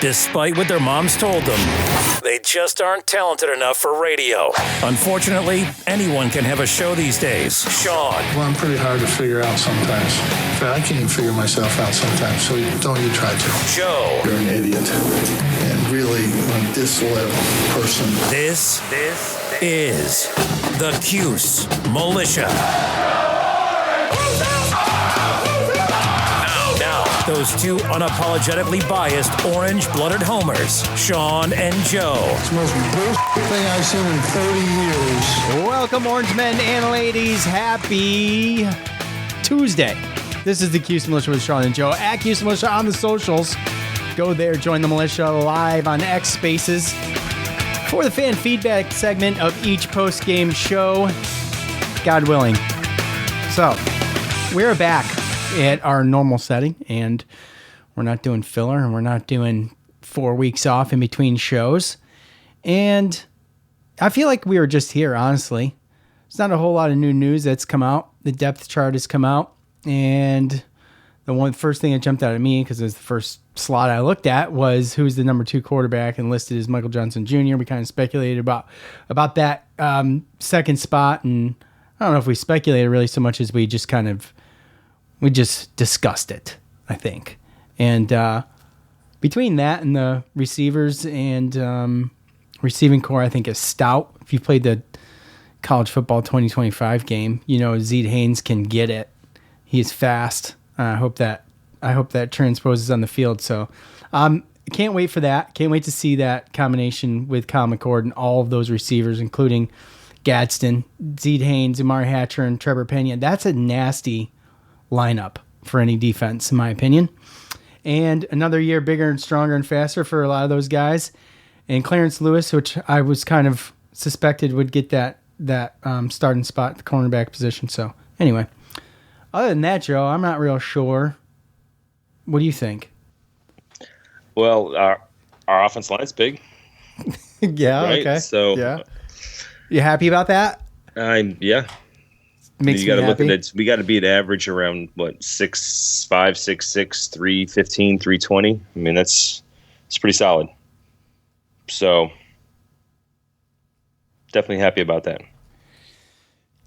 despite what their moms told them. They just aren't talented enough for radio. Unfortunately, anyone can have a show these days. Sean. Well, I'm pretty hard to figure out sometimes. In fact, I can't even figure myself out sometimes, so don't you try to. Joe. You're an idiot. And really a disloyal person. This is the Cuse Militia. Now, those two unapologetically biased orange-blooded homers, Sean and Joe. It's the most bullshit thing I've seen in 30 years. Welcome, orange men and ladies. Happy Tuesday. This is the Cuse Militia with Sean and Joe at Cuse Militia on the socials. Go there, join the militia live on X Spaces for the fan feedback segment of each post-game show, God willing. So, we're back at our normal setting, and we're not doing filler, and we're not doing 4 weeks off in between shows. And I feel like we were just here, honestly. There's not a whole lot of new news that's come out. The depth chart has come out, and the first thing that jumped out at me, because it was the first slot I looked at, was who's the number 2 quarterback, and listed as Michael Johnson Jr. We kind of speculated about that second spot, and I don't know if we speculated really so much as we just discussed it, I think. And between that and the receivers and receiving core, I think is stout. If you played the college football 2025 game, you know Zeke Haynes can get it. He's fast. I hope that transposes on the field. So can't wait for that. Can't wait to see that combination with Kyle McCord and all of those receivers, including Gadsden, Zeke Haynes, Amari Hatcher, and Trevor Pena. That's a nasty lineup for any defense, in my opinion. And another year bigger and stronger and faster for a lot of those guys. And Clarence Lewis, which I was kind of suspected would get that starting spot at the cornerback position. So anyway, other than that, Joe, I'm not real sure. What do you think? Well, our offense line's big. Yeah, right? okay. So yeah. You happy about that? Yeah. Makes you got to me look happy. at it. We got to be at average around 6'5", 6'6", 315, 320. I mean, it's pretty solid. So definitely happy about that.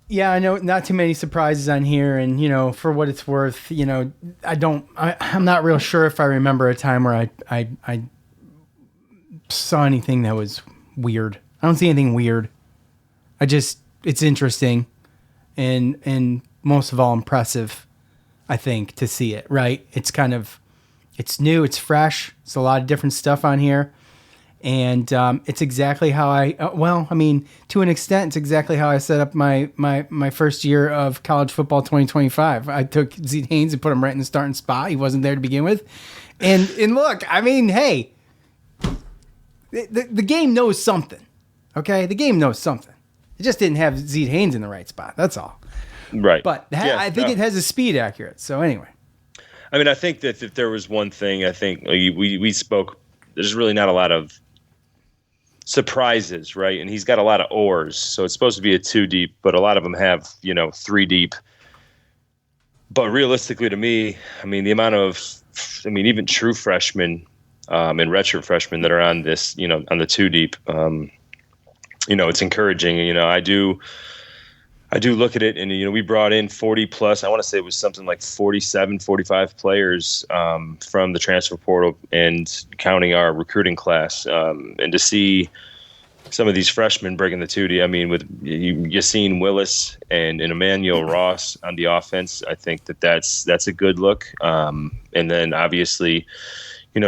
Yeah, I know not too many surprises on here, and for what it's worth, I'm not real sure if I remember a time where I saw anything that was weird. I don't see anything weird. It's interesting, and most of all impressive, I think, to see it, right? It's new, it's fresh, it's a lot of different stuff on here. And it's exactly how to an extent, it's exactly how I set up my first year of college football 2025. I took Zeke Haynes and put him right in the starting spot. He wasn't there to begin with. And look, I mean, hey, the game knows something, okay? The game knows something. It just didn't have Zeke Haynes in the right spot. That's all. Right. But I think it has a speed accurate. So anyway. I mean, I think that if there was one thing, I think we spoke, there's really not a lot of surprises, right? And he's got a lot of oars, so it's supposed to be a 2 deep, but a lot of them have 3 deep. But realistically, to me, I mean, the amount of, even true freshmen and redshirt freshmen that are on this, on the 2 deep, it's encouraging. I do look at it, and we brought in 40 plus. I want to say it was something like 47, 45 players from the transfer portal, and counting our recruiting class. And to see some of these freshmen breaking the 2D, I mean, with Yassine Willis and Emmanuel Ross on the offense, I think that's a good look. And then obviously,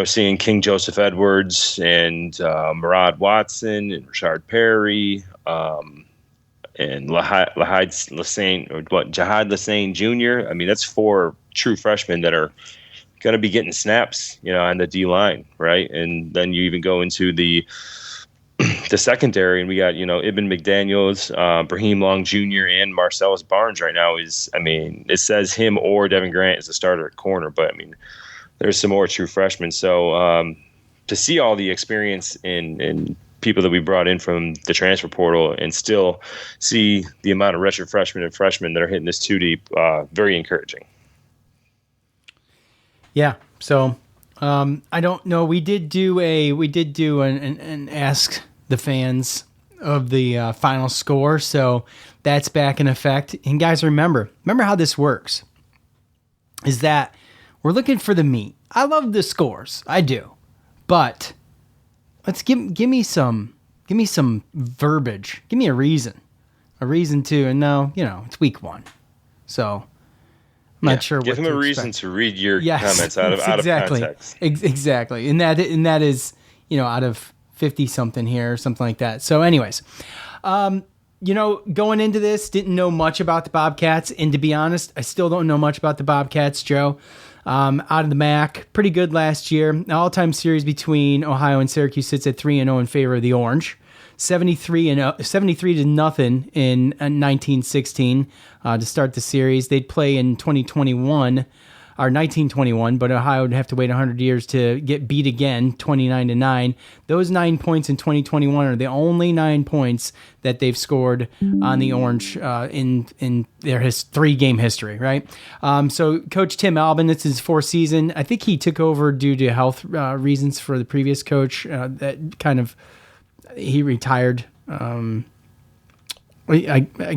seeing King Joseph Edwards and Murad Watson and Rashard Perry. And Jahad Lassane Jr. I mean, that's 4 true freshmen that are going to be getting snaps, on the D line, right? And then you even go into the secondary, and we got Ibn McDaniels, Brahim Long Jr. and Marcellus Barnes right now. It says him or Devin Grant is the starter at corner, but I mean, there's some more true freshmen. So to see all the experience in people that we brought in from the transfer portal and still see the amount of redshirt freshmen and freshmen that are hitting this 2 deep, very encouraging. Yeah. So I don't know. We did do an ask the fans of the final score, so that's back in effect. And guys, remember how this works. Is that we're looking for the meat. I love the scores, I do, but let's give me some verbiage. Give me a reason to. And no, it's week 1, so. I'm not sure. Give him a reason to read your comments out of context. Exactly, and that is out of 50 something here or something like that. So, anyways, going into this, didn't know much about the Bobcats, and to be honest, I still don't know much about the Bobcats, Joe. Out of the MAC, pretty good last year. The all-time series between Ohio and Syracuse sits at 3-0 in favor of the Orange. 73 to nothing in 1916 to start the series. They'd play in 1921, but Ohio would have to wait 100 years to get beat again, 29-9. Those 9 points in 2021 are the only 9 points that they've scored on the Orange in their 3-game history, right? So Coach Tim Albin, it's his 4th season. I think he took over due to health reasons for the previous coach that kind of. He retired. I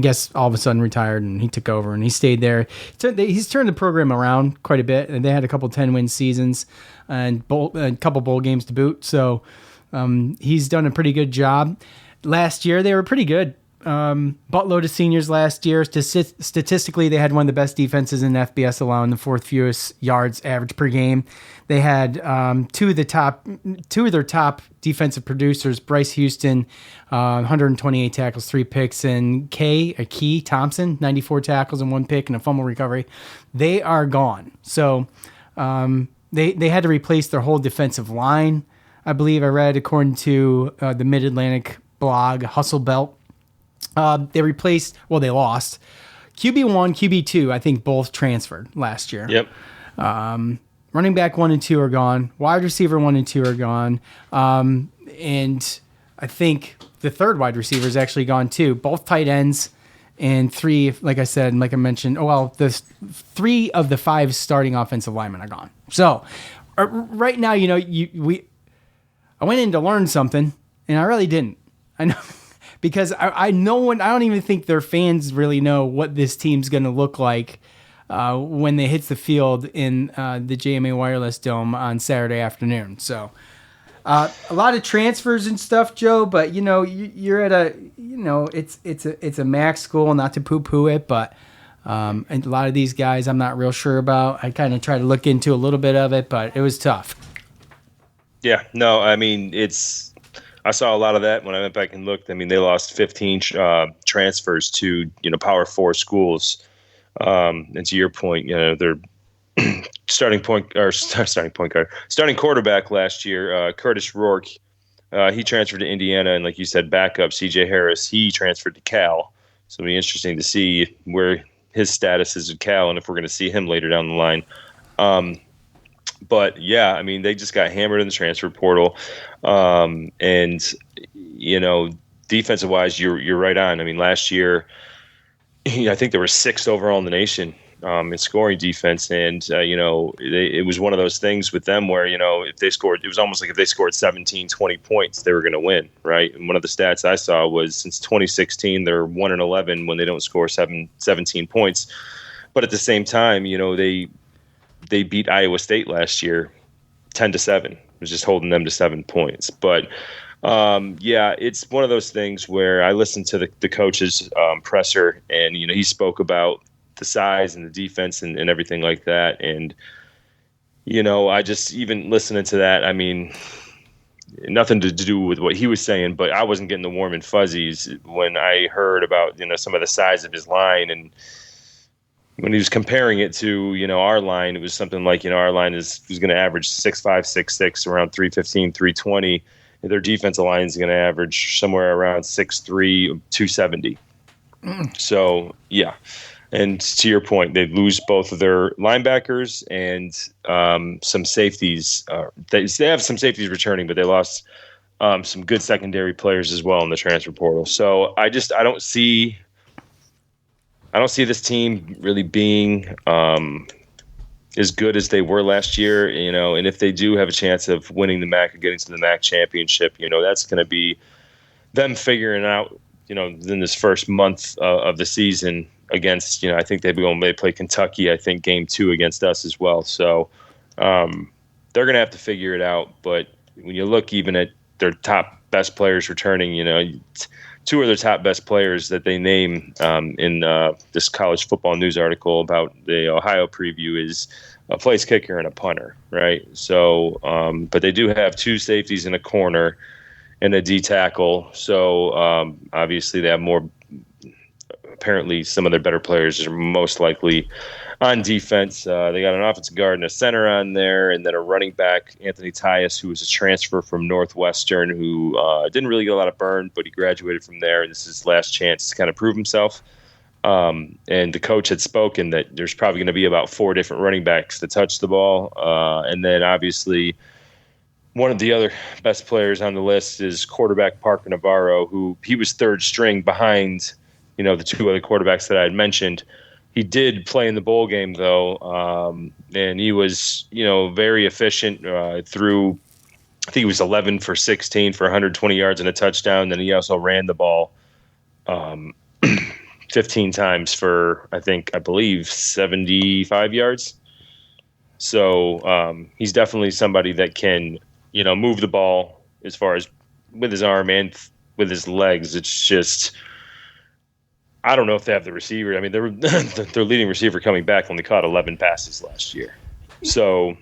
guess all of a sudden retired, and he took over, and he stayed there. He's turned the program around quite a bit, and they had a couple 10-win seasons and a couple bowl games to boot. So he's done a pretty good job. Last year, they were pretty good. Buttload of seniors last year. Statistically, they had one of the best defenses in FBS, allowing the 4th fewest yards average per game. They had two of their top defensive producers, Bryce Houston, 128 tackles, 3 picks, and Key Thompson, 94 tackles and 1 pick and a fumble recovery. They are gone. So they had to replace their whole defensive line. I believe I read, according to the Mid-Atlantic blog, Hustle Belt. They lost QB1, QB2. I think both transferred last year. Yep. Running back 1 and 2 are gone. Wide receiver 1 and 2 are gone. And I think the 3rd wide receiver is actually gone too. Both tight ends and 3, like I said, and like I mentioned, the 3 of the 5 starting offensive linemen are gone. So right now, I went in to learn something, and I really didn't. I know. Because I don't even think their fans really know what this team's going to look like when they hit the field in the JMA Wireless Dome on Saturday afternoon. So a lot of transfers and stuff, Joe. But you're at it's a MAC school, not to poo-poo it, but and a lot of these guys I'm not real sure about. I kind of try to look into a little bit of it, but it was tough. Yeah, no, I mean I saw a lot of that when I went back and looked. I mean, they lost 15 transfers to Power 4 schools. And to your point, their starting quarterback last year, Curtis Rourke, he transferred to Indiana, and like you said, backup CJ Harris, he transferred to Cal. So it'll be interesting to see where his status is at Cal, and if we're going to see him later down the line. But yeah, I mean, they just got hammered in the transfer portal. And defensive wise, you're right on. I mean, last year, I think there were 6th overall in the nation in scoring defense. And, it was one of those things with them where, if they scored, it was almost like if they scored 17, 20 points, they were going to win. Right. And one of the stats I saw was since 2016, they're 1-11 when they don't score 17 points. But at the same time, they beat Iowa State last year 10-7. It was just holding them to 7 points. But it's one of those things where I listened to the coach's presser, and he spoke about the size and the defense and everything like that. And I just, even listening to that, I mean, nothing to do with what he was saying, but I wasn't getting the warm and fuzzies when I heard about some of the size of his line. And when he was comparing it to, our line, it was something like, our line is going to average 6'5", 6'6", around 315, 320. Their defensive line is going to average somewhere around 6'3", 270. So, yeah. And to your point, they lose both of their linebackers and some safeties. They have some safeties returning, but they lost some good secondary players as well in the transfer portal. So I don't see this team really being as good as they were last year, and if they do have a chance of winning the MAC and getting to the MAC championship, that's going to be them figuring out, in this first month of the season against, I think they play Kentucky, I think game 2 against us as well. So they're going to have to figure it out. But when you look even at their top best players returning, 2 of their top best players that they name in this college football news article about the Ohio preview is a place kicker and a punter, right? So, but they do have 2 safeties and a corner and a D tackle. So obviously they have more. Apparently, some of their better players are most likely on defense. They got an offensive guard and a center on there, and then a running back, Anthony Tyus, who was a transfer from Northwestern, who didn't really get a lot of burn, but he graduated from there, and this is his last chance to kind of prove himself. And the coach had spoken that there's probably going to be about 4 different running backs that touch the ball. And then, obviously, one of the other best players on the list is quarterback Parker Navarro, who he was third string behind the 2 other quarterbacks that I had mentioned. He did play in the bowl game, though, and he was, very efficient through, I think he was 11 for 16 for 120 yards and a touchdown. Then he also ran the ball 15 times for, I believe, 75 yards. So he's definitely somebody that can, move the ball as far as with his arm and with his legs. It's just, I don't know if they have the receiver. I mean, their leading receiver coming back only caught 11 passes last year. So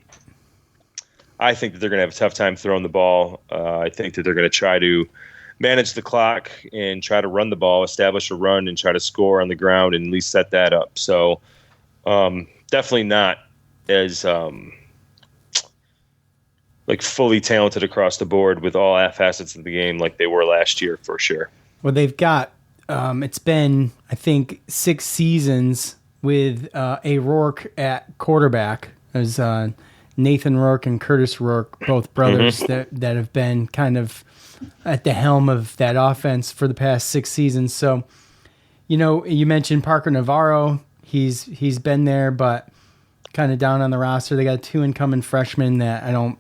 I think that they're going to have a tough time throwing the ball. I think that they're going to try to manage the clock and try to run the ball, establish a run, and try to score on the ground and at least set that up. So definitely not as fully talented across the board with all facets of the game like they were last year for sure. Well, they've got it's been, I think, 6 seasons with a Rourke at quarterback. There's Nathan Rourke and Curtis Rourke, both brothers that have been kind of at the helm of that offense for the past 6 seasons. So, you mentioned Parker Navarro. He's been there, but kind of down on the roster. They got 2 incoming freshmen that I don't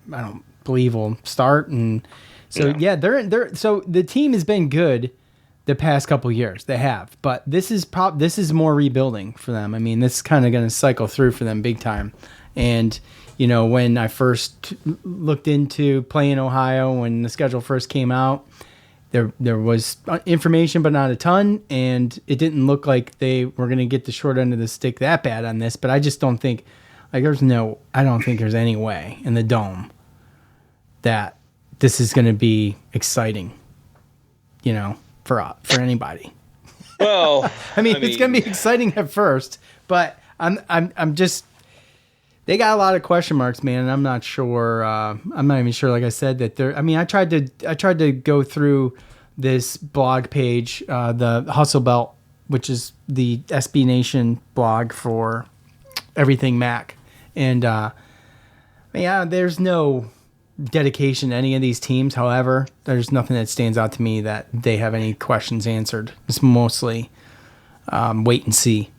believe will start, and so they're so the team has been good the past couple of years. They have, but this is more rebuilding for them. I mean, this is kind of going to cycle through for them big time. And when I first looked into playing Ohio, when the schedule first came out, there was information, but not a ton, and it didn't look like they were going to get the short end of the stick that bad on this. But I just don't think, I don't think there's any way in the Dome that this is going to be exciting, for anybody. Well, I mean, it's going to be exciting at first, but I'm just, they got a lot of question marks, man, and I'm not sure. I'm not even sure, like I said, that they're. I mean, I tried to go through this blog page, the Hustle Belt, which is the SB Nation blog for everything Mac, and there's no dedication to any of these teams. However, there's nothing that stands out to me that they have any questions answered. It's mostly wait and see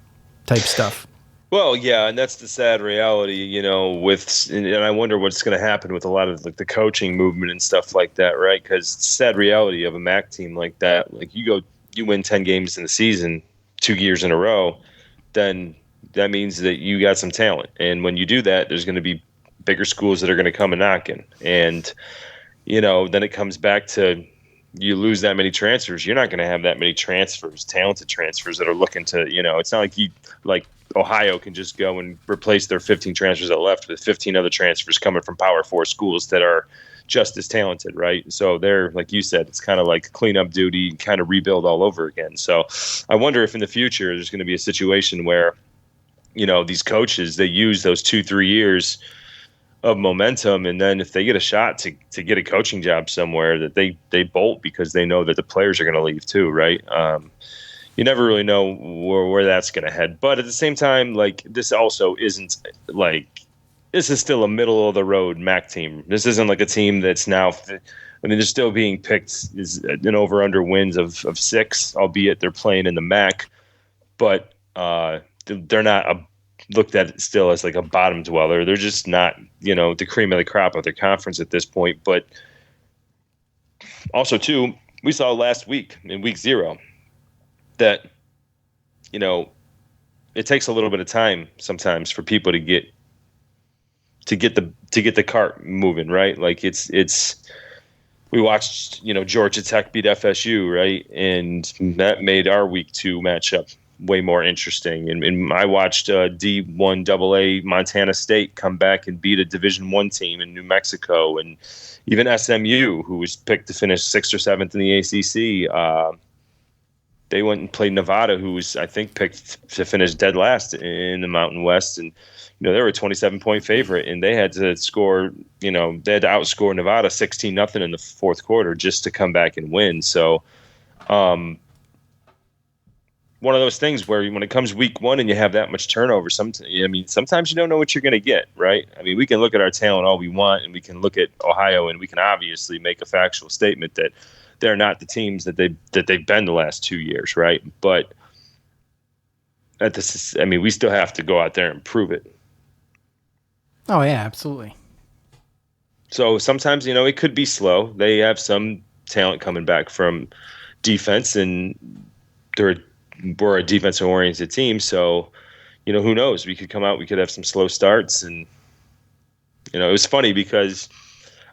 type stuff. Well, yeah, and that's the sad reality, and I wonder what's going to happen with a lot of the coaching movement and stuff like that, right? Because it's the sad reality of a MAC team like that. You win 10 games in the season 2 years in a row, then that means that you got some talent. And when you do that, there's going to be bigger schools that are going to come and knocking. And, then it comes back to you lose that many transfers. You're not going to have that many talented transfers that are looking to, it's not like Ohio can just go and replace their 15 transfers that left with 15 other transfers coming from Power 4 schools that are just as talented, right? So they're, like you said, it's kind of like cleanup duty, kind of rebuild all over again. So I wonder if in the future there's going to be a situation where, these coaches, they use those 2-3 years of momentum, and then if they get a shot to get a coaching job somewhere, that they bolt because they know that the players are going to leave too, right? You never really know where that's going to head. But at the same time, this also isn't this is still a middle of the road MAC team. This isn't like a team that's now, they're still being picked as an over under wins of 6, albeit they're playing in the MAC, but they're not looked at still as like a bottom dweller. They're just not, the cream of the crop of their conference at this point. But also, too, we saw last week in week 0 that, it takes a little bit of time sometimes for people to get the cart moving, right? Like we watched, Georgia Tech beat FSU, right? And that made our week 2 matchup way more interesting. And I watched D1 AA Montana State come back and beat a Division I team in New Mexico, and even SMU, who was picked to finish 6th or 7th in the ACC. They went and played Nevada, who was, I think, picked to finish dead last in the Mountain West. And, they were a 27-point favorite, and they had to score, they had to outscore Nevada 16-0 in the fourth quarter just to come back and win. So, one of those things where when it comes week 1 and you have that much turnover, sometimes you don't know what you're going to get, right? I mean, we can look at our talent all we want, and we can look at Ohio, and we can obviously make a factual statement that they're not the teams that they've been the last 2 years, right? But we still have to go out there and prove it. Oh yeah, absolutely. So sometimes, it could be slow. They have some talent coming back from defense, and we're a defensive-oriented team. So, who knows? We could come out, we could have some slow starts. And, it was funny because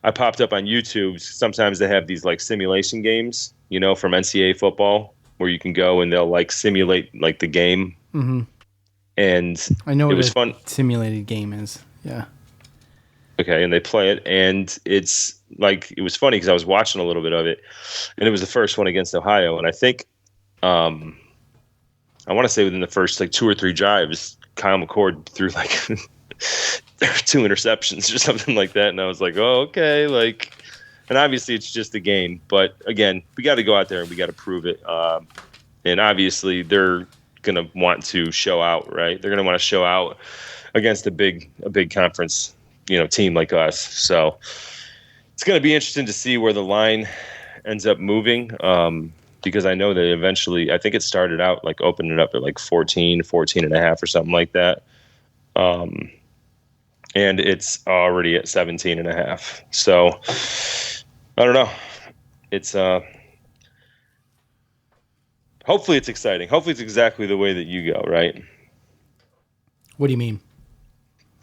I popped up on YouTube. Sometimes they have these, like, simulation games, from NCAA football, where you can go and they'll, like, simulate, like, the game. Mm-hmm. And I know it was fun. Simulated game is. Yeah. Okay, and they play it, and it's like, it was funny because I was watching a little bit of it, and it was the first one against Ohio, and I think, I want to say within the first like 2 or 3 drives, Kyle McCord threw like 2 interceptions or something like that, and I was like, oh, okay, like, and obviously it's just a game, but again, we got to go out there and we got to prove it, and obviously they're gonna want to show out, right? They're gonna want to show out against a big conference, team like us. So it's going to be interesting to see where the line ends up moving. Because I know that eventually, I think it started out like opening it up at like 14 and a half or something like that. And it's already at 17 and a half. So I don't know. It's, hopefully it's exciting. Hopefully it's exactly the way that you go, right? What do you mean?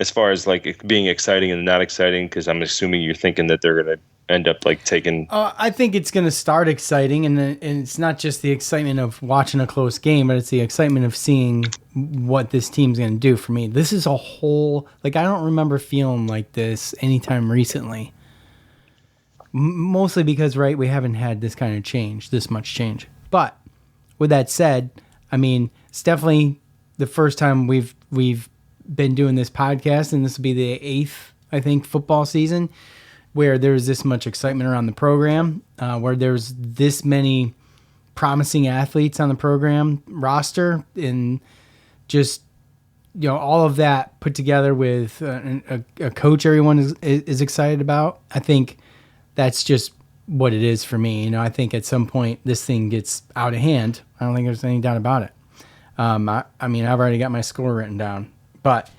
As far as like it being exciting and not exciting, because I'm assuming you're thinking that they're going to end up like taking. I think it's going to start exciting, and it's not just the excitement of watching a close game, but it's the excitement of seeing what this team's going to do. For me, this is a whole, like, I don't remember feeling like this anytime recently. Mostly because, right, we haven't had this kind of change, this much change. But with that said, I mean, it's definitely the first time we've been doing this podcast, and this will be the 8th, I think, football season where there's this much excitement around the program, where there's this many promising athletes on the program roster, and just, all of that put together with a coach everyone is excited about. I think that's just what it is for me. I think at some point this thing gets out of hand. I don't think there's any doubt about it. I've already got my score written down. But,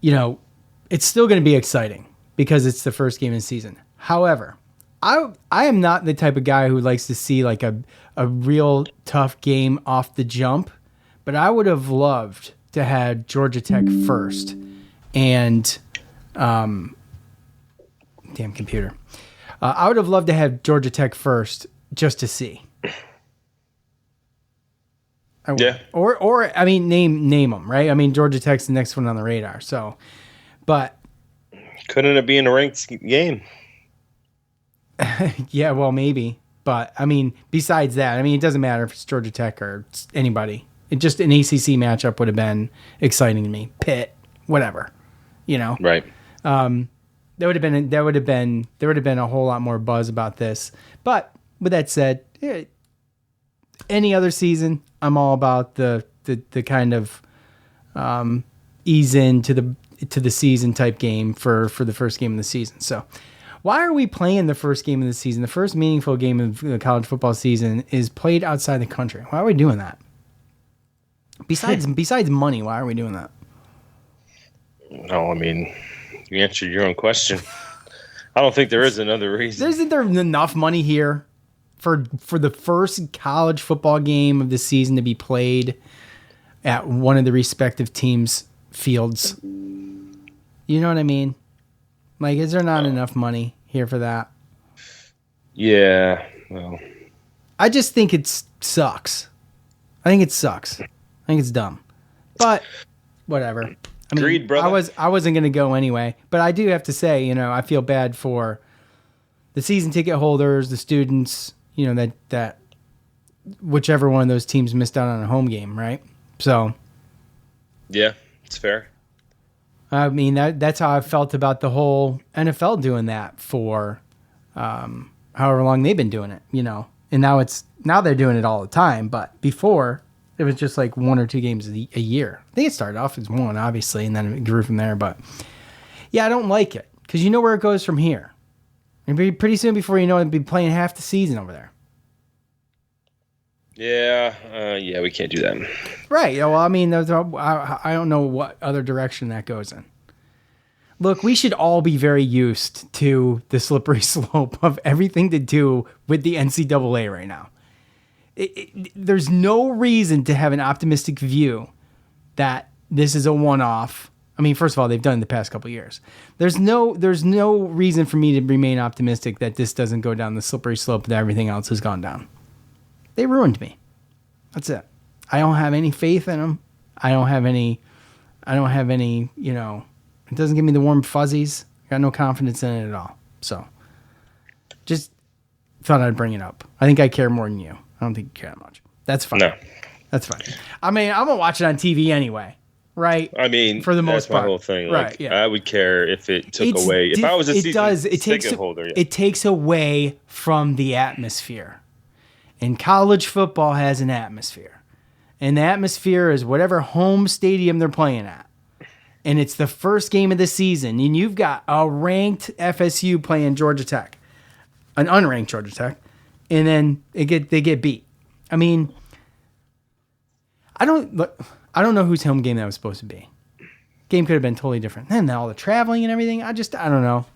it's still going to be exciting because it's the first game of the season. However, I am not the type of guy who likes to see like a real tough game off the jump, but I would have loved to have Georgia Tech first. And, damn computer. I would have loved to have Georgia Tech first just to see. Yeah. Or name them, right? I mean, Georgia Tech's the next one on the radar. So, but couldn't it be in a ranked game? Yeah, well, maybe. But I mean, besides that, it doesn't matter if it's Georgia Tech or anybody. It just an ACC matchup would have been exciting to me. Pitt, whatever, Right. There would have been a whole lot more buzz about this. But with that said, any other season, I'm all about the kind of ease into the season type game for the first game of the season. So why are we playing the first game of the season? The first meaningful game of the college football season is played outside the country. Why are we doing that? Besides money, why are we doing that? No, I mean, you answered your own question. I don't think there is another reason. Isn't there enough money here for the first college football game of the season to be played at one of the respective teams' fields? You know what I mean? Like, is there not enough money here for that? Yeah, well, I just think it sucks. I think it sucks. I think it's dumb. But whatever. I mean, agreed, brother. I wasn't going to go anyway, but I do have to say, I feel bad for the season ticket holders, the students, that whichever one of those teams missed out on a home game, right? So, yeah, it's fair. I mean, that's how I felt about the whole NFL doing that for however long they've been doing it, And now they're doing it all the time, but before it was just like 1 or 2 games a year. I think it started off as 1, obviously, and then it grew from there. But yeah, I don't like it because you know where it goes from here. And pretty soon, before you know it, it'll be playing half the season over there. Yeah, we can't do that. Right. Well, I mean, I don't know what other direction that goes in. Look, we should all be very used to the slippery slope of everything to do with the NCAA right now. There's no reason to have an optimistic view that this is a one-off. I mean, first of all, they've done it the past couple of years. There's no reason for me to remain optimistic that this doesn't go down the slippery slope that everything else has gone down. They ruined me. That's it. I don't have any faith in them. I don't have any, it doesn't give me the warm fuzzies. I got no confidence in it at all. So just thought I'd bring it up. I think I care more than you. I don't think you care that much. That's fine. No. That's fine. I mean, I'm going to watch it on TV anyway, right? I mean, for the most part. That's my whole thing. Right, like, yeah. I would care if it took away. If I was a season ticket holder. Yeah. It takes away from the atmosphere. And college football has an atmosphere. And the atmosphere is whatever home stadium they're playing at. And it's the first game of the season. And you've got a ranked FSU playing Georgia Tech. An unranked Georgia Tech. And then they get beat. I mean, I don't know whose home game that was supposed to be. Game could have been totally different. And then all the traveling and everything. I don't know.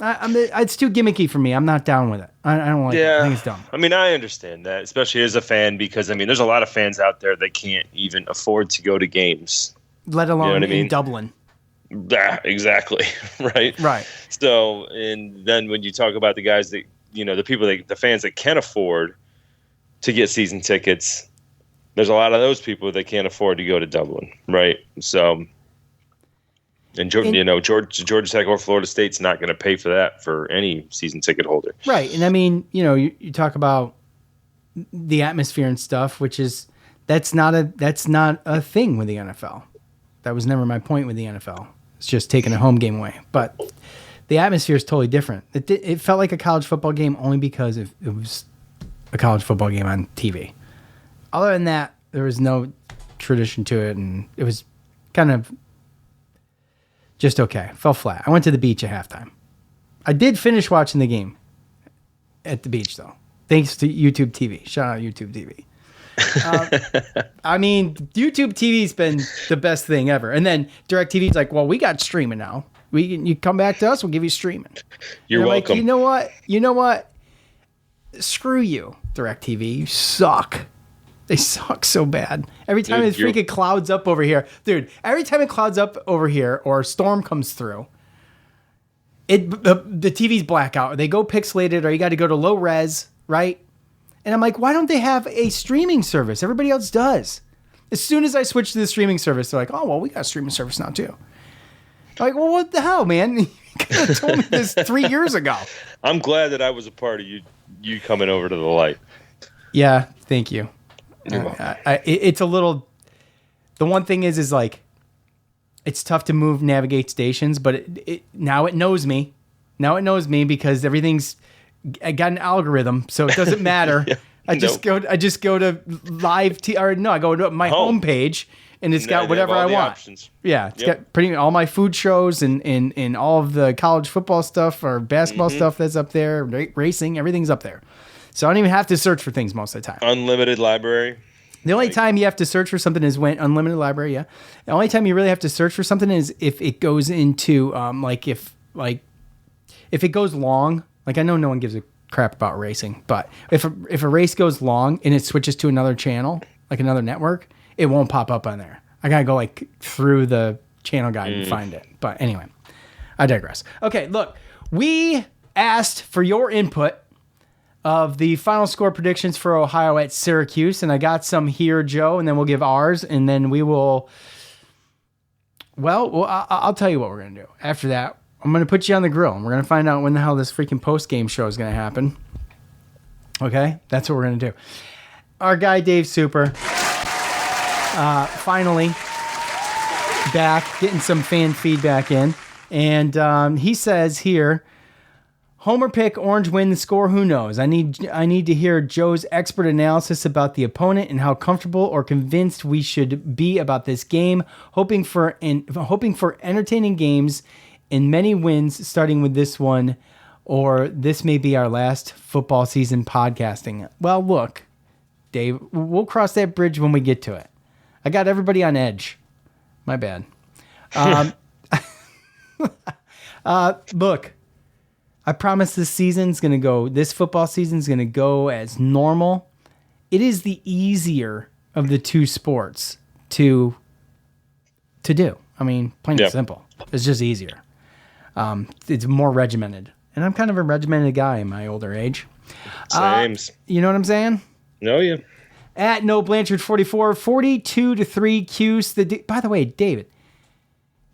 It's too gimmicky for me. I'm not down with it. I don't like it. I think it's dumb. I mean, I understand that, especially as a fan, because I mean, there's a lot of fans out there that can't even afford to go to games, let alone in Dublin. Yeah, exactly. Right. So, and then when you talk about the guys that the fans that can afford to get season tickets, there's a lot of those people that can't afford to go to Dublin, right? So, and Georgia Tech or Florida State's not going to pay for that for any season ticket holder, right? And I mean, you talk about the atmosphere and stuff, which is that's not a thing with the NFL. That was never my point with the NFL. It's just taking a home game away, but the atmosphere is totally different. It felt like a college football game only because it was a college football game on TV. Other than that, there was no tradition to it, and it was kind of just okay. Fell flat. I went to the beach at halftime. I did finish watching the game at the beach, though, thanks to YouTube TV. Shout out YouTube TV. I mean, YouTube TV's been the best thing ever. And then DirecTV's like, well, we got streaming now. You come back to us, we'll give you streaming. You're welcome. Like, you know what? Screw you, DirecTV. You suck. They suck so bad. Every time it freaking clouds up over here. Dude, every time it clouds up over here or a storm comes through, the TV's blackout. Or they go pixelated or you got to go to low res, right? And I'm like, why don't they have a streaming service? Everybody else does. As soon as I switch to the streaming service, they're like, oh, well, we got a streaming service now too. I'm like, well, what the hell, man? You could have told me this 3 years ago. I'm glad that I was a part of you coming over to the light. Yeah, thank you. You're welcome. It's a little. The one thing is like, it's tough to navigate stations, but now it knows me. Now it knows me because everything's. I got an algorithm, so it doesn't matter. Yeah, I just go to live I go to my homepage and it's got whatever I want. Options. Yeah, it's got pretty all my food shows and all of the college football stuff or basketball stuff that's up there, racing, everything's up there. So I don't even have to search for things most of the time. Unlimited library. The only time you have to search for something is when unlimited library. Yeah. The only time you really have to search for something is if it goes into if it goes long. Like I know no one gives a crap about racing, but if a race goes long and it switches to another channel, like another network, it won't pop up on there. I gotta go like through the channel guide and find it. But anyway, I digress. Okay, look, we asked for your input of the final score predictions for Ohio at Syracuse, and I got some here, Joe, and then we'll give ours, and then we will. Well, I'll tell you what we're gonna do after that. I'm gonna put you on the grill, and we're gonna find out when the hell this freaking post game show is gonna happen. Okay, that's what we're gonna do. Our guy Dave Super, finally back, getting some fan feedback in, and he says here. Homer pick, Orange win, the score, who knows? I need to hear Joe's expert analysis about the opponent and how comfortable or convinced we should be about this game. Hoping for entertaining games and many wins, starting with this one, or this may be our last football season podcasting. Well, look, Dave, we'll cross that bridge when we get to it. I got everybody on edge. My bad. Look. I promise this football season's going to go as normal. It is the easier of the two sports to do. I mean, plain and simple. It's just easier. It's more regimented. And I'm kind of a regimented guy in my older age. Same. You know what I'm saying? No, yeah. At No Blanchard 44, 42-3 Cuse. By the way, David,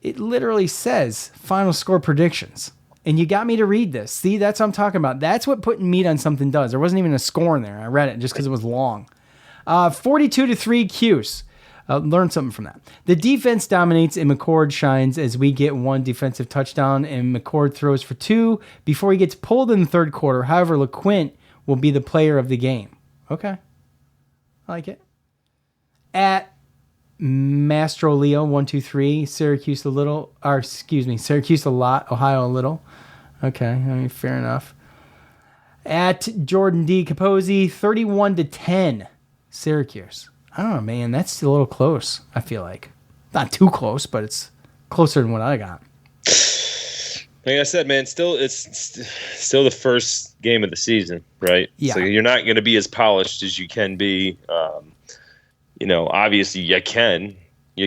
it literally says final score predictions. And you got me to read this. See, that's what I'm talking about. That's what putting meat on something does. There wasn't even a score in there. I read it just because it was long. 42-3 Cuse. Learn something from that. The defense dominates and McCord shines as we get one defensive touchdown and McCord throws for two before he gets pulled in the third quarter. However, LeQuint will be the player of the game. Okay. I like it. At Mastro Leo 123, Syracuse a lot, Ohio a little. Okay, I mean fair enough. At Jordan D. Capozzi, 31-10, Syracuse. I don't know, man. That's a little close. I feel like not too close, but it's closer than what I got. Like I said, man, it's still the first game of the season, right? Yeah. So you're not going to be as polished as you can be. Obviously you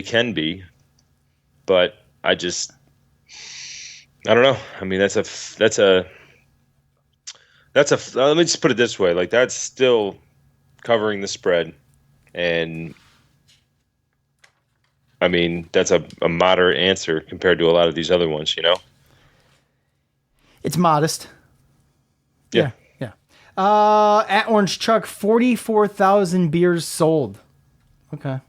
can be, but I don't know. I mean, let me just put it this way. Like that's still covering the spread. And I mean, that's a moderate answer compared to a lot of these other ones, It's modest. Yeah. At Orange Chuck, 44,000 beers sold. Okay.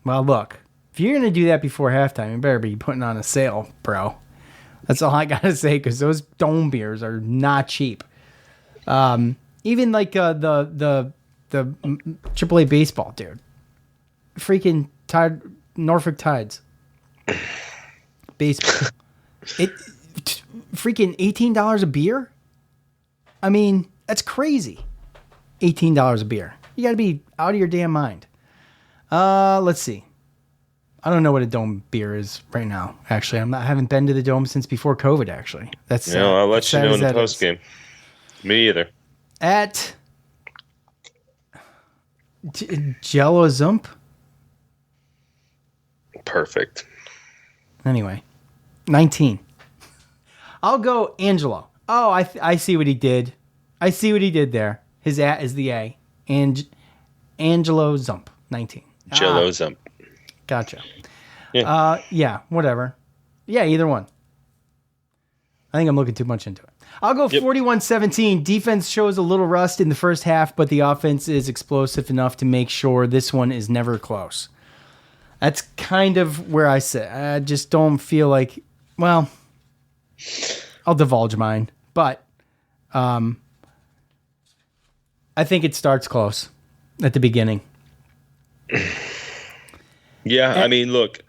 Well, look, if you're going to do that before halftime, you better be putting on a sale, bro. That's all I got to say, because those dome beers are not cheap. Even like the AAA baseball, dude. Freaking Norfolk Tides. Baseball. Freaking $18 a beer? I mean, that's crazy. $18 a beer. You got to be out of your damn mind. Let's see. I don't know what a dome beer is right now. Actually, I haven't been to the dome since before COVID. Actually, that's I'll let you know in the post game. Me either. At Jello Zump. Perfect. Anyway, 19. I'll go Angelo. Oh, I see what he did. I see what he did there. His at is the A. And Angelo Zump, 19. Jello Zump. Gotcha. Yeah. Whatever. Yeah, either one. I think I'm looking too much into it. I'll go 41-17. Defense shows a little rust in the first half, but the offense is explosive enough to make sure this one is never close. That's kind of where I sit. I just don't feel like, well, I'll divulge mine, but I think it starts close at the beginning. Yeah, I mean, look,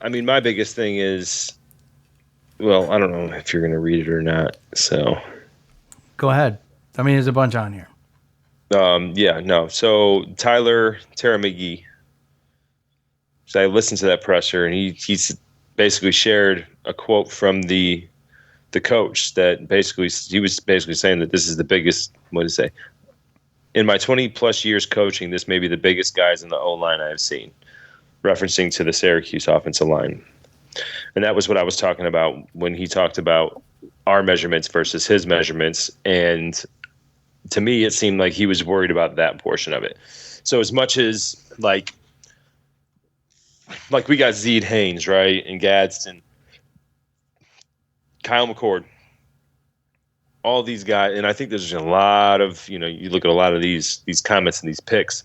my biggest thing is, well, I don't know if you're going to read it or not, so. Go ahead. I mean, there's a bunch on here. Yeah, no. So Tyler McGee. So I listened to that presser, and he's basically shared a quote from the coach that he was basically saying that this is the biggest. What did he say? In my 20 plus years coaching, this may be the biggest guys in the O-line I have seen, referencing to the Syracuse offensive line. And that was what I was talking about when he talked about our measurements versus his measurements. And to me, it seemed like he was worried about that portion of it. So as much as like we got Zeed Haynes, right, and Gadsden, Kyle McCord, all these guys, and I think there's a lot of, you look at a lot of these comments and these picks,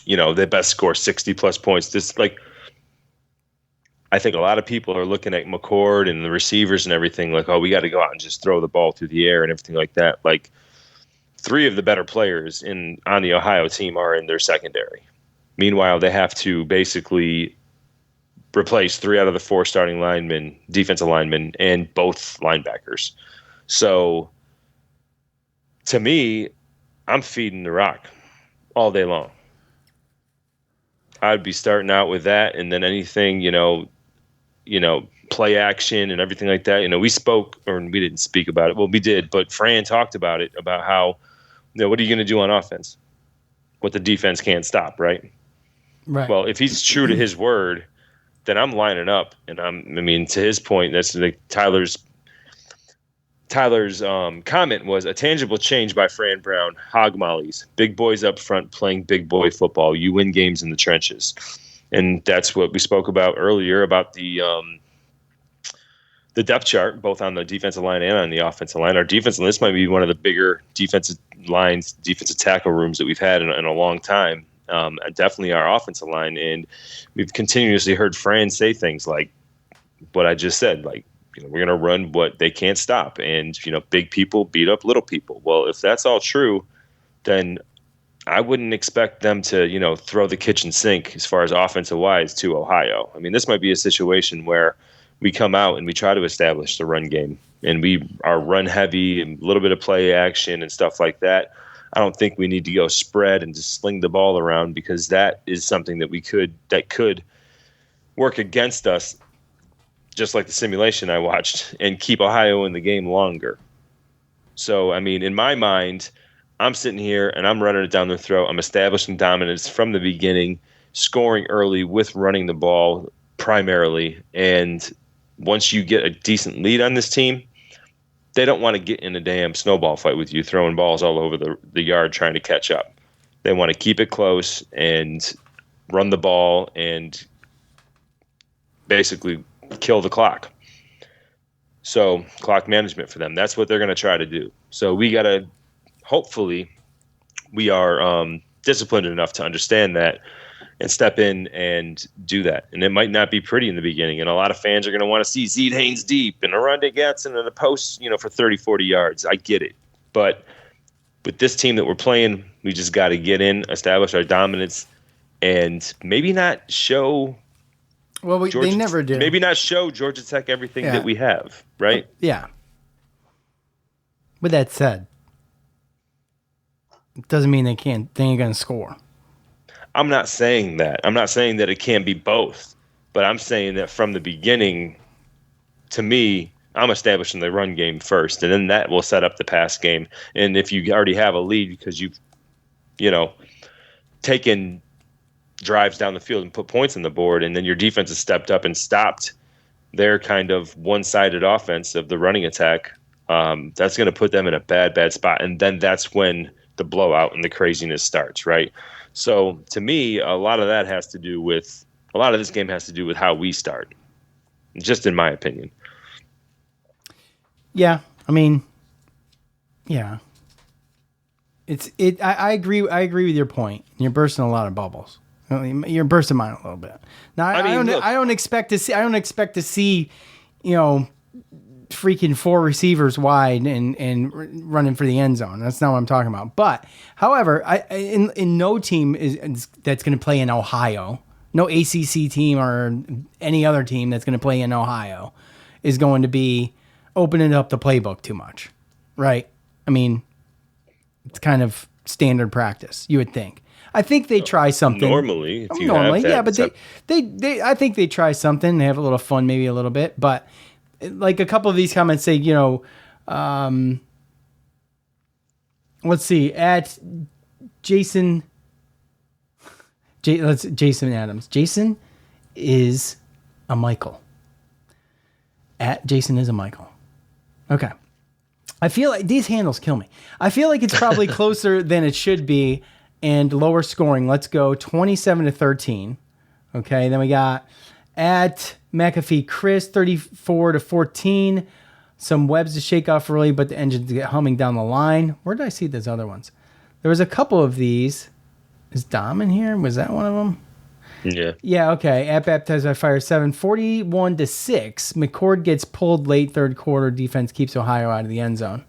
they best score 60 plus points. This I think a lot of people are looking at McCord and the receivers and everything like, oh, we got to go out and just throw the ball through the air and everything like that. Like 3 of the better players on the Ohio team are in their secondary. Meanwhile, they have to basically replace 3 out of the 4 starting linemen, defensive linemen, and both linebackers. So to me, I'm feeding the rock all day long. I'd be starting out with that, and then anything, play action and everything like that. We spoke, or we didn't speak about it. Well, we did, but Fran talked about it, about how, what are you going to do on offense? What the defense can't stop, right? Right. Well, if he's true to his word, then I'm lining up, and to his point, that's like Tyler's comment was a tangible change by Fran Brown. Hog mollies, big boys up front playing big boy football. You win games in the trenches, and that's what we spoke about earlier about the depth chart, both on the defensive line and on the offensive line. Our defense, and this might be one of the bigger defensive lines, defensive tackle rooms that we've had in a long time. Definitely our offensive line, and we've continuously heard Fran say things like what I just said, like, we're going to run what they can't stop, and big people beat up little people. Well, if that's all true, then I wouldn't expect them to throw the kitchen sink as far as offensive wise to Ohio. This might be a situation where we come out and we try to establish the run game, and we are run heavy and a little bit of play action and stuff like that. I don't think we need to go spread and just sling the ball around, because that is something that could work against us, just like the simulation I watched, and keep Ohio in the game longer. So, in my mind, I'm sitting here and I'm running it down their throat. I'm establishing dominance from the beginning, scoring early with running the ball primarily. And once you get a decent lead on this team, they don't want to get in a damn snowball fight with you, throwing balls all over the yard trying to catch up. They want to keep it close and run the ball and basically kill the clock. So clock management for them, that's what they're going to try to do. So we got to, hopefully we are disciplined enough to understand that and step in and do that. And it might not be pretty in the beginning, and a lot of fans are going to want to see Zeed Haynes deep and Arundel Gatson in the post, for 30, 40 yards. I get it. But with this team that we're playing, we just got to get in, establish our dominance, and maybe not show – well, they never do. Maybe not show Georgia Tech everything that we have, right? Yeah. With that said, it doesn't mean they ain't going to score. I'm not saying that. I'm not saying that it can't be both, but I'm saying that from the beginning, to me, I'm establishing the run game first, and then that will set up the pass game. And if you already have a lead because you've, taken drives down the field and put points on the board, and then your defense has stepped up and stopped their kind of one-sided offense of the running attack, that's going to put them in a bad spot. And then that's when the blowout and the craziness starts, right? So to me, a lot of this game has to do with how we start, just in my opinion. Yeah. Yeah. I agree with your point. You're bursting a lot of bubbles. You're bursting mine a little bit. Now, I don't expect to see, freaking 4 receivers wide and running for the end zone. That's not what I'm talking about. But, however, in no team that's going to play in Ohio, no ACC team or any other team that's going to play in Ohio is going to be opening up the playbook too much, right? It's kind of standard practice, you would think. I think they try something. Normally, if you have that, yeah, but they I think they try something, they have a little fun, maybe a little bit, but like a couple of these comments say, let's see, at Jason Adams. Jason is a Michael. At Jason is a Michael. Okay. I feel like these handles kill me. I feel like it's probably closer than it should be and lower scoring. Let's go 27-13. Okay. Then we got at McAfee Chris 34-14. Some webs to shake off early, but the engines get humming down the line. Where did I see those other ones? There was a couple of these. Is Dom in here? Was that one of them? Yeah. Yeah, okay. At Baptized by Fire 7, 41-6. McCord gets pulled late third quarter. Defense keeps Ohio out of the end zone.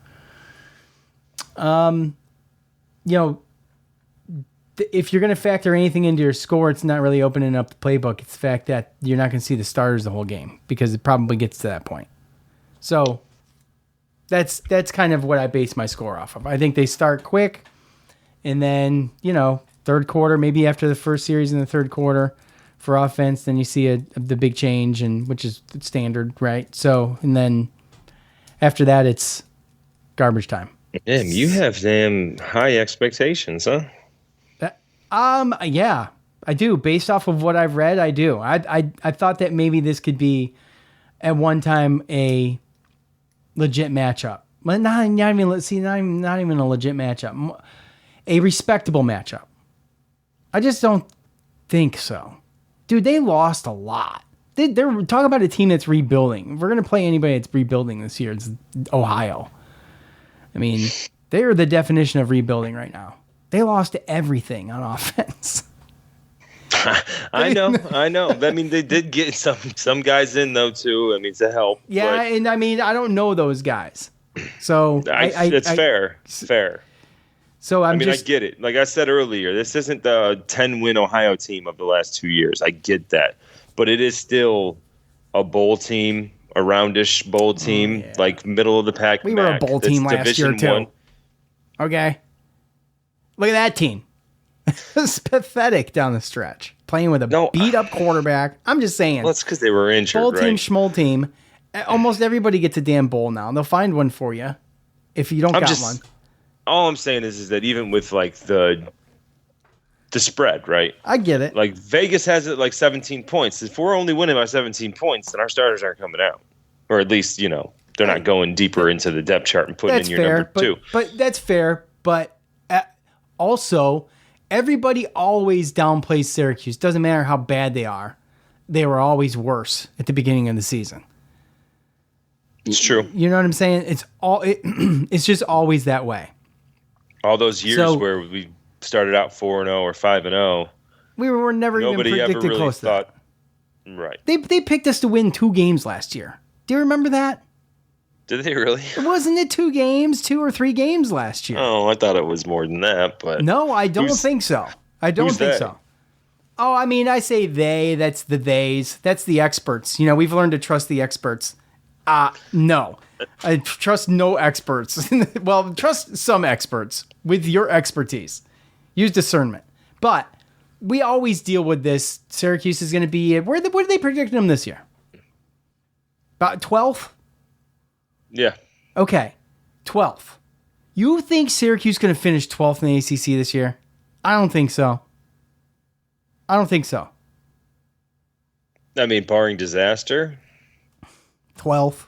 If you're going to factor anything into your score, it's not really opening up the playbook. It's the fact that you're not going to see the starters the whole game because it probably gets to that point. So that's kind of what I base my score off of. I think they start quick, and then, third quarter, maybe after the first series in the third quarter for offense, then you see the big change, and which is standard, right? So, and then after that, it's garbage time. Damn, you have damn high expectations, huh? Yeah, I do. Based off of what I've read, I do. I thought that maybe this could be at one time a legit matchup. But not even a legit matchup. A respectable matchup. I just don't think so. Dude, they lost a lot. They're talking about a team that's rebuilding. If we're going to play anybody that's rebuilding this year, it's Ohio. I mean, they're the definition of rebuilding right now. They lost everything on offense. I know. I mean, they did get some guys in, though, too. I mean, to help. Yeah, and I mean, I don't know those guys. So it's fair. It's fair. So I get it. Like I said earlier, this isn't the 10-win Ohio team of the last 2 years. I get that. But it is still a bowl team, a roundish bowl team, like middle of the pack. We were a bowl team last year, too. Okay. Look at that team. It's pathetic down the stretch. Playing with a beat-up quarterback. I'm just saying. Well, that's because they were injured, bowl team, schmoll team. Almost everybody gets a damn bowl now. They'll find one for you if you don't got one. All I'm saying is that even with like the spread, right? I get it. Like Vegas has it like 17 points. If we're only winning by 17 points, then our starters aren't coming out. Or at least, they're not going deeper into the depth chart and putting in your number two. But that's fair. But also, everybody always downplays Syracuse. Doesn't matter how bad they are. They were always worse at the beginning of the season. It's true. You know what I'm saying? It's just always that way. All those years where we started out 4-0 or 5-0, we were never even predicted really close to that. Right. They picked us to win 2 games last year. Do you remember that? Did they really? Wasn't it 2 games, 2 or 3 games last year? Oh, I thought it was more than that. But no, I don't think so. I don't think so. Oh, I mean, I say they. That's the theys. That's the experts. We've learned to trust the experts. No. I trust no experts. Well, trust some experts with your expertise. Use discernment. But we always deal with this. Syracuse is going to be... Where are they predicting them this year? About 12th? Yeah. Okay. 12th. You think Syracuse is going to finish 12th in the ACC this year? I don't think so. I mean, barring disaster... 12th.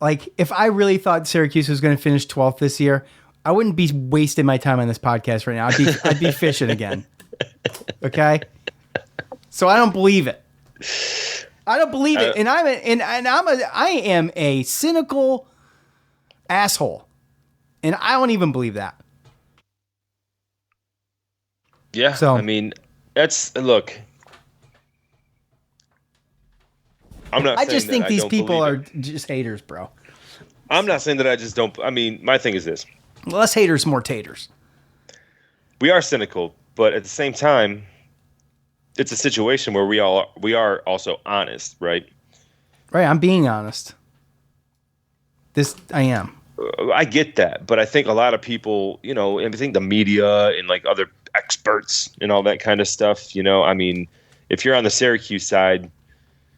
Like, if I really thought Syracuse was going to finish 12th this year, I wouldn't be wasting my time on this podcast right now. I'd be fishing again. Okay? So I don't believe it. And I am a cynical asshole. And I don't even believe that. Yeah. So, I mean, look. I just think these people are just haters, bro. I'm not saying that I just don't. I mean, my thing is this. Less haters, more taters. We are cynical, but at the same time, it's a situation where we are also honest, right? Right, I'm being honest. I am. I get that, but I think a lot of people, I think the media and like other experts and all that kind of stuff, I mean, if you're on the Syracuse side,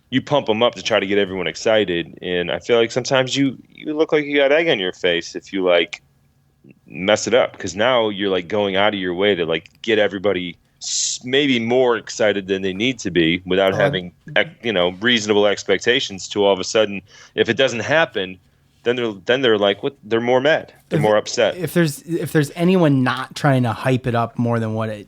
you pump them up to try to get everyone excited. And I feel like sometimes you look like you got egg on your face if you like mess it up, because now you're like going out of your way to like get everybody maybe more excited than they need to be without having, reasonable expectations to all of a sudden, if it doesn't happen, then they're like, what? They're more mad. They're more upset. If there's anyone not trying to hype it up more than what it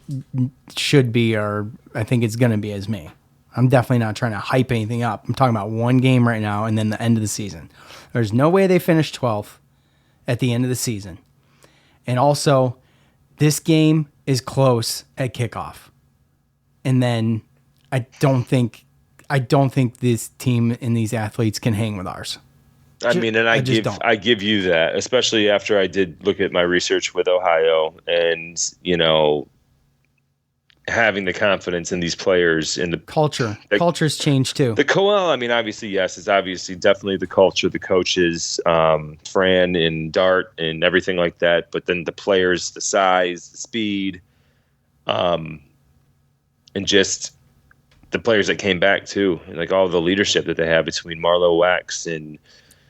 should be, or I think it's going to be, is me. I'm definitely not trying to hype anything up. I'm talking about one game right now and then the end of the season. There's no way they finish 12th at the end of the season. And also, this game is close at kickoff. And then I don't think this team and these athletes can hang with ours. I give you that, especially after I did look at my research with Ohio and, having the confidence in these players in the culture's changed too. Obviously, yes, it's obviously definitely the culture, the coaches, Fran and Dart and everything like that. But then the players, the size, the speed, and just the players that came back too, and like all the leadership that they have between Marlo Wax and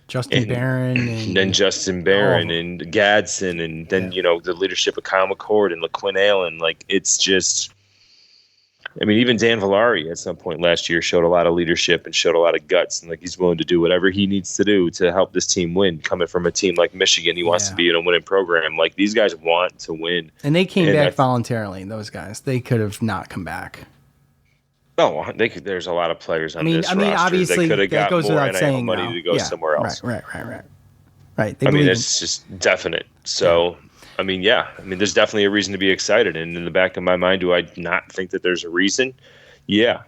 Justin Barron and Justin Barron and Gadsden, and then the leadership of Kyle McCord and LaQuinn Allen. Like, it's just, even Dan Villari at some point last year showed a lot of leadership and showed a lot of guts, and like he's willing to do whatever he needs to do to help this team win. Coming from a team like Michigan, he wants to be in a winning program. Like, these guys want to win, and they came back voluntarily. Those guys, they could have not come back. Oh, there's a lot of players on this roster obviously, that could have got goes more without saying money to go somewhere else. Right. It's just definite. So, there's definitely a reason to be excited. And in the back of my mind, do I not think that there's a reason? Yeah.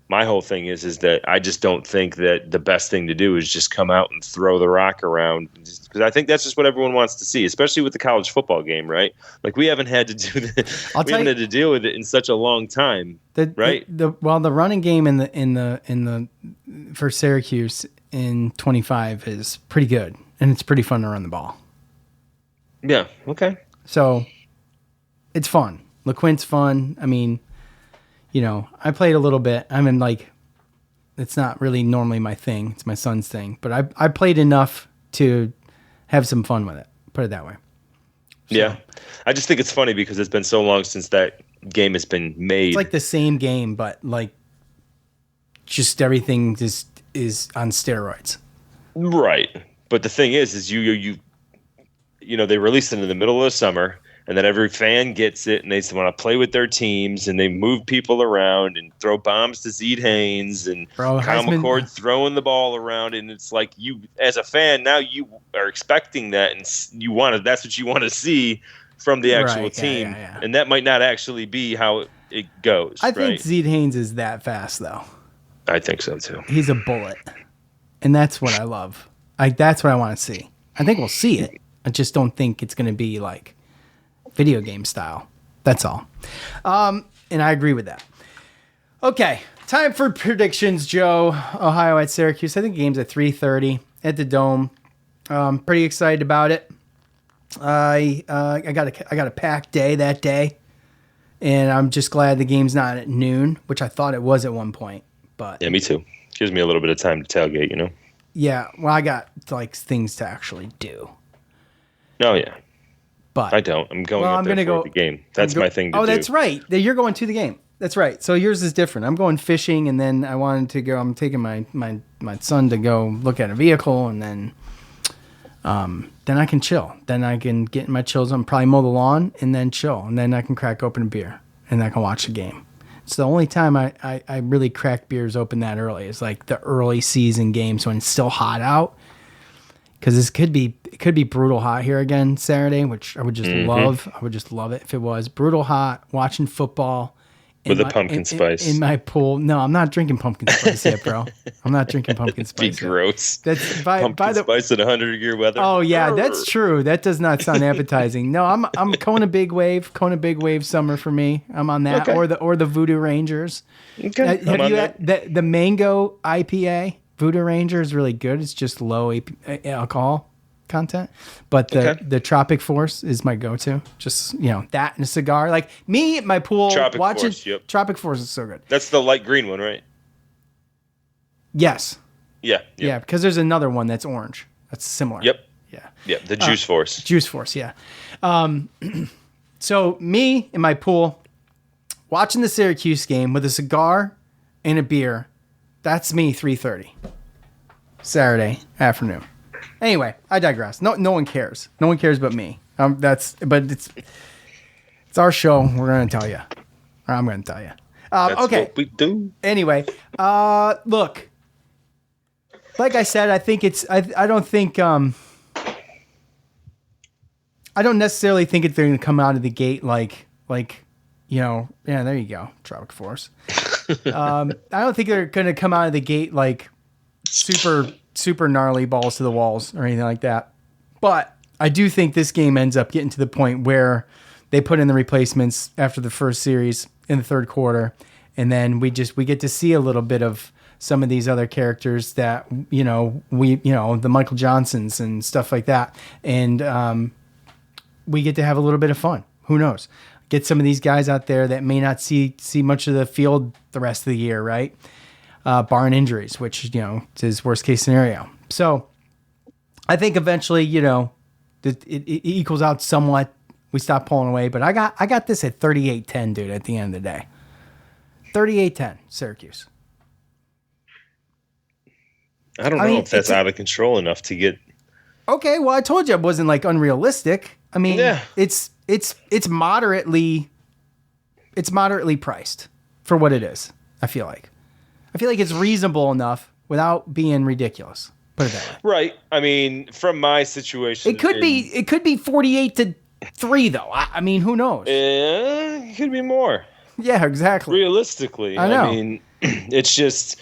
My whole thing is that I just don't think that the best thing to do is just come out and throw the rock around, because I think that's just what everyone wants to see, especially with the college football game, right? Like, we haven't had to do that. We haven't had to deal with it in such a long time, right? The running game for Syracuse in 25 is pretty good, and it's pretty fun to run the ball. Yeah. Okay. So it's fun. LaQuint's fun. I played a little bit. It's not really normally my thing. It's my son's thing. But I played enough to have some fun with it. Put it that way. So, yeah. I just think it's funny because it's been so long since that game has been made. It's like the same game, but like just everything just is on steroids. Right. But the thing is you they released it in the middle of the summer, and then every fan gets it, and they want to play with their teams, and they move people around and throw bombs to Zede Haynes and Kyle McCord throwing the ball around, and it's like, you, as a fan, now you are expecting that, and that's what you want to see from the actual team, and that might not actually be how it goes. I think Zede Haynes is that fast, though. I think so too. He's a bullet, and that's what I love. That's what I want to see. I think we'll see it. I just don't think it's going to be like video game style. That's all. And I agree with that. Okay, time for predictions, Joe. Ohio at Syracuse. I think the game's at 3:30 at the Dome. Pretty excited about it. I got a packed day that day, and I'm just glad the game's not at noon, which I thought it was at one point. But yeah, me too. Gives me a little bit of time to tailgate, Yeah, well, I got like things to actually do. Oh yeah. But I don't. I'm going up there for the game. That's my thing to do. Oh, that's right. You're going to the game. That's right. So yours is different. I'm going fishing, and then I wanted to go. I'm taking my son to go look at a vehicle, and then I can chill. Then I can get in my chill zone, probably mow the lawn, and then chill. And then I can crack open a beer, and I can watch the game. It's the only time I really crack beers open that early. It's like the early season games when it's still hot out. Because it could be brutal hot here again Saturday, which I would just love. I would just love it if it was brutal hot, watching football. With a pumpkin spice. In my pool. No, I'm not drinking pumpkin spice yet, bro. I'm not drinking pumpkin spice. Be gross. That's pumpkin spice in 100-degree weather. Oh yeah, that's true. That does not sound appetizing. No, I'm Kona Big Wave summer for me. I'm on that, or the Voodoo Rangers. Okay. Have you had the mango IPA? Voodoo Ranger is really good. It's just low alcohol. content, but the Tropic Force is my go-to. Just, that and a cigar. Like me at my pool watching Force, yep. Tropic Force is so good. That's the light green one, right? Yes. Yeah. Yeah, because there's another one that's orange. That's similar. Yep. Yeah. Yeah, the Juice Force. Juice Force, yeah. So me in my pool watching the Syracuse game with a cigar and a beer. That's me 3:30 Saturday afternoon. Anyway, I digress. No one cares. No one cares but me. But it's our show. We're gonna tell you. I'm gonna tell you. That's okay. what we do. Anyway, look. Like I said, I think it's. I don't think. I don't necessarily think they're gonna come out of the gate like. Yeah, there you go, Tropic Force. I don't think they're gonna come out of the gate like super gnarly balls to the walls or anything like that. But I do think this game ends up getting to the point where they put in the replacements after the first series in the third quarter, and then we get to see a little bit of some of these other characters that the Michael Johnsons and stuff like that, and we get to have a little bit of fun. Who knows? Get some of these guys out there that may not see much of the field the rest of the year, right? Barring injuries, which, is worst case scenario. So I think eventually, it equals out somewhat. We stop pulling away, but I got this at 38-10, dude, at the end of the day. 38-10, Syracuse. I don't know if that's out of control enough to get. Okay, well, I told you it wasn't like unrealistic. I mean, yeah. It's moderately priced for what it is. I feel like it's reasonable enough without being ridiculous. Put it that way. Right. I mean, from my situation, it could be 48-3 though. I mean, who knows? It could be more. Yeah, exactly. Realistically, I know. I mean, it's just.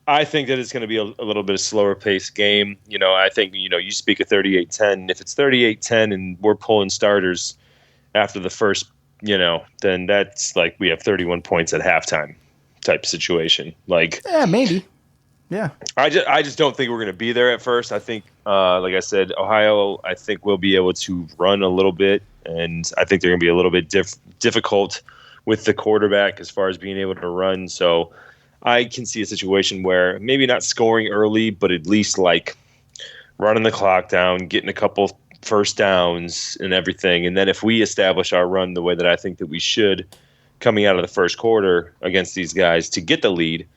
I think that it's going to be a little bit of slower paced game. I think, you speak of 38-10. If it's 38-10 and we're pulling starters after the first, then that's like we have 31 points at halftime type situation. Like, yeah, maybe. Yeah. I just don't think we're going to be there at first. I think, like I said, Ohio, I think will be able to run a little bit. And I think they're going to be a little bit difficult with the quarterback as far as being able to run. So, I can see a situation where maybe not scoring early, but at least like running the clock down, getting a couple first downs and everything. And then if we establish our run the way that I think that we should coming out of the first quarter against these guys to get the lead,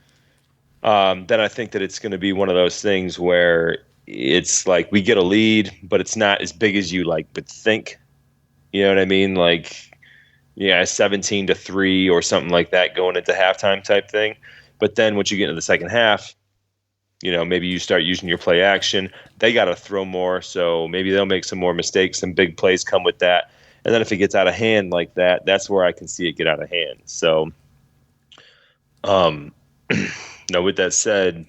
then I think that it's going to be one of those things where it's like we get a lead, but it's not as big as you would think. You know what I mean? Like, 17-3 or something like that going into halftime type thing. But then once you get into the second half, maybe you start using your play action. They got to throw more, so maybe they'll make some more mistakes. Some big plays come with that. And then if it gets out of hand like that, that's where I can see it get out of hand. So, with that said,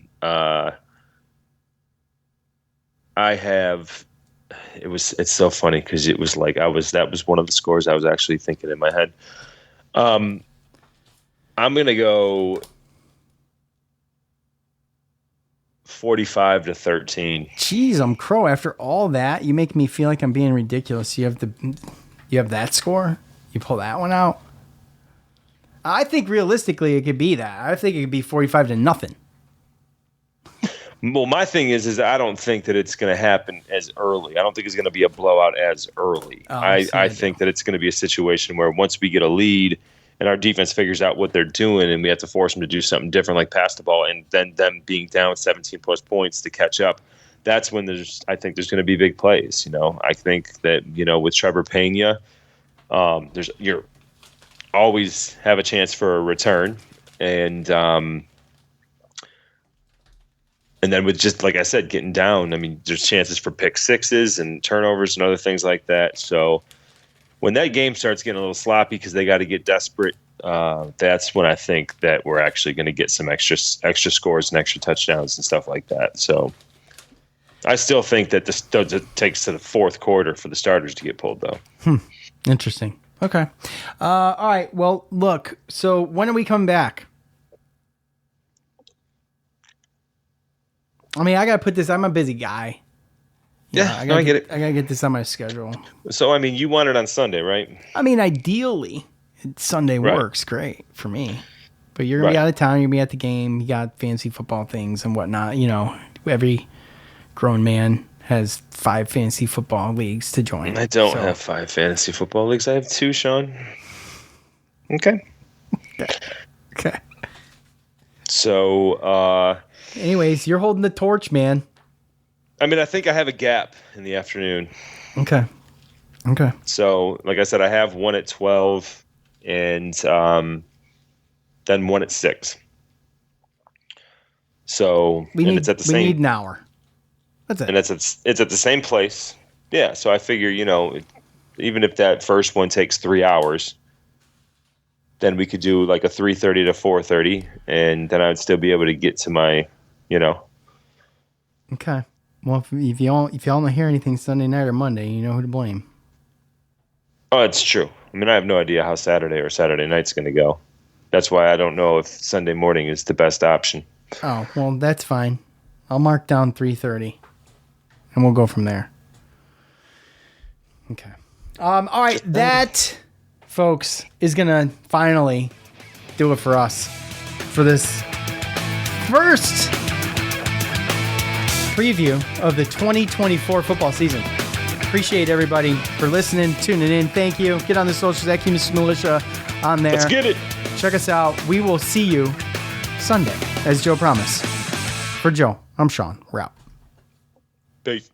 it's so funny because it was like that was one of the scores I was actually thinking in my head. I'm going to go 45-13. Jeez, I'm Crow. After all that, you make me feel like I'm being ridiculous. You have that score? You pull that one out? I think realistically it could be that. I think it could be 45-0. Well, my thing is I don't think that it's going to happen as early. I don't think it's going to be a blowout as early. I think that it's going to be a situation where once we get a lead and our defense figures out what they're doing and we have to force them to do something different like pass the ball and then them being down 17-plus points to catch up, that's when I think there's going to be big plays. I think that, with Trevor Pena, you're always have a chance for a return. And then with just, like I said, getting down, I mean, there's chances for pick sixes and turnovers and other things like that. So when that game starts getting a little sloppy because they got to get desperate, that's when I think that we're actually going to get some extra scores and extra touchdowns and stuff like that. So I still think that it takes to the fourth quarter for the starters to get pulled, though. Interesting. Okay. All right. Well, look, so when are we coming back? I mean, I got to put this, I'm a busy guy. Yeah, I get it. I gotta get this on my schedule. So, I mean, you want it on Sunday, right? I mean, ideally, Sunday works great for me. But you're gonna be out of town. You're gonna be at the game. You got fantasy football things and whatnot. You know, every grown man has 5 fantasy football leagues to join. I don't have 5 fantasy football leagues. I have 2, Sean. Okay. So, anyways, you're holding the torch, man. I mean, I think I have a gap in the afternoon. Okay. So, like I said, I have one at 12 and then one at 6. So, we need an hour. That's it. And it's at the same place. Yeah. So I figure, even if that first one takes 3 hours, then we could do like a 3:30 to 4:30, and then I would still be able to get to my, Okay. Well, if y'all don't hear anything Sunday night or Monday, you know who to blame. Oh, it's true. I mean, I have no idea how Saturday or Saturday night's going to go. That's why I don't know if Sunday morning is the best option. Oh, well, that's fine. I'll mark down 3:30, and we'll go from there. Okay. All right, that, folks, is going to finally do it for us for this first preview of the 2024 football season. Appreciate everybody for listening, tuning in. Thank you. Get on the socials at Cuse Militia on there. Let's get it. Check us out. We will see you Sunday, as Joe promised. For Joe, I'm Sean. We're out. Peace.